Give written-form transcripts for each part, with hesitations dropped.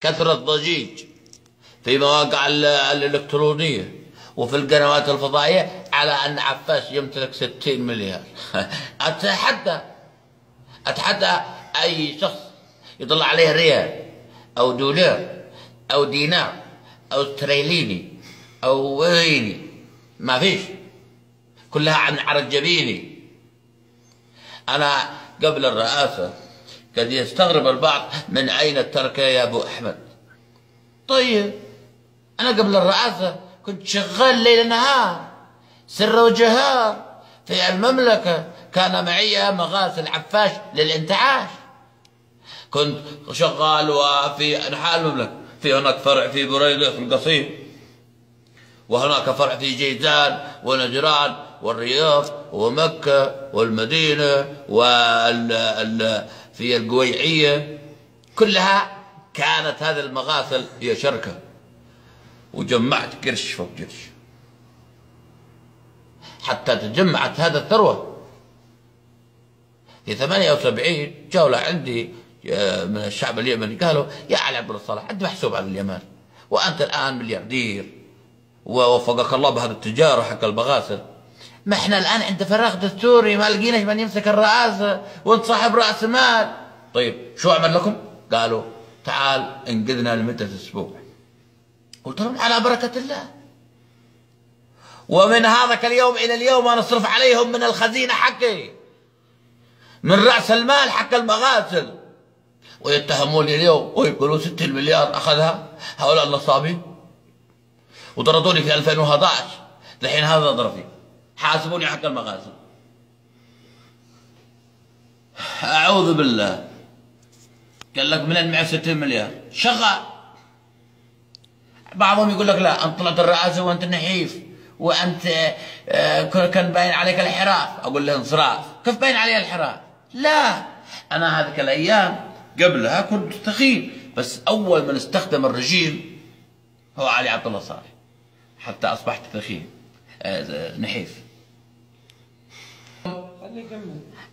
كثر الضجيج في مواقع الإلكترونية وفي القنوات الفضائية على أن عفاش يمتلك 60 مليار. أتحدى أي شخص يطلع عليه ريال أو دولار أو دينار أو استرليني أو ويني، ما فيش، كلها عن عرض جبيني. أنا قبل الرئاسة قد يستغرب البعض من أين التركة يا أبو أحمد. طيب أنا قبل الرئاسة كنت شغال ليل نهار سر وجهار في المملكة، كان معي مغاسل عفاش للانتعاش، كنت شغال وفي أنحاء المملكة، في هناك فرع في بريدة في القصيم، وهناك فرع في جيزان ونجران والرياض ومكة والمدينة في القويعية، كلها كانت هذه المغاسل هي شركة، وجمعت قرش فوق قرش حتى تجمعت هذا الثروة. في 78 جاوا لعندي من الشعب اليمني قالوا: يا علي عبد الصالح أنت محسوب على اليمن وأنت الآن ملياردير ووفقك الله بهذه التجارة حق المغاسل، ما احنا الآن عند فراغ دستوري ما لقيناش من يمسك الرئاسة وانت صاحب رأس مال. طيب شو أعمل لكم؟ قالوا: تعال انقذنا لمدة أسبوع. قلت لهم: على بركة الله. ومن هذاك اليوم إلى اليوم أنا أصرف عليهم من الخزينة حقي، من رأس المال حق المغاسل، ويتهموني اليوم ويقولوا 60 مليار أخذها هؤلاء النصابين، وطردوني في 2011. الحين هذا ظرفي، حاسبوني حق المغاسل. أعوذ بالله. قال لك من 160 مليار شغال. بعضهم يقول لك: لا أنت طلعت الرئاسة وأنت نحيف وأنت كان باين عليك الانحراف. أقول له: انصراف؟ كيف باين علي الانحراف؟ لا، أنا هذيك الأيام قبلها كنت تخين، بس أول من استخدم الرجيم هو علي عبد الله صالح حتى أصبحت ثخين نحيف.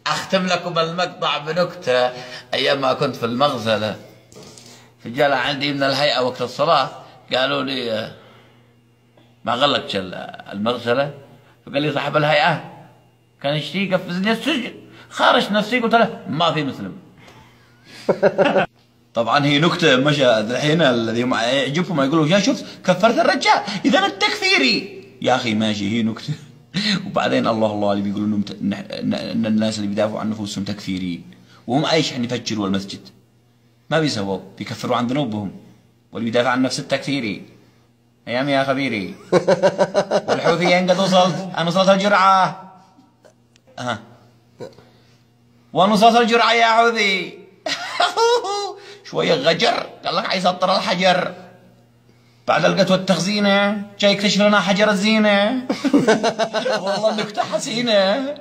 أختم لكم المقطع بنكتة. أيام ما كنت في المغزلة فجاء عندي من الهيئة وقت الصلاة، قالوا لي: ما غلقتش المغسلة؟ فقال لي صاحب الهيئة كان يشتي يقفزني السجن، خارج نفسي. قلت له: ما في مسلم. طبعا هي نكتة مشى الحين الذي يعجبهم يقولوا: يا شفت كفرت الرجال إذا أنت تكفيري. يا أخي ماشي، هي نكتة. وبعدين الله اللي بيقولوا إن الناس اللي بيدافعوا عن نفوسهم تكفيريين، وهم أيش يعني يفجروا المسجد؟ ما بيسووا، بيكفروا عن ذنوبهم. واللي بيدافع عن نفسه التكفيري. أيام يا خبيري. والحوثيين قد وصلت، أنا وصلت الجرعة. وأنا وصلت الجرعة يا حوثي. شوية غجر، قال لك حيسطر الحجر بعد القتوى التخزينة، جاي يكتشف لنا حجر الزينة. والله نكتة حسينة.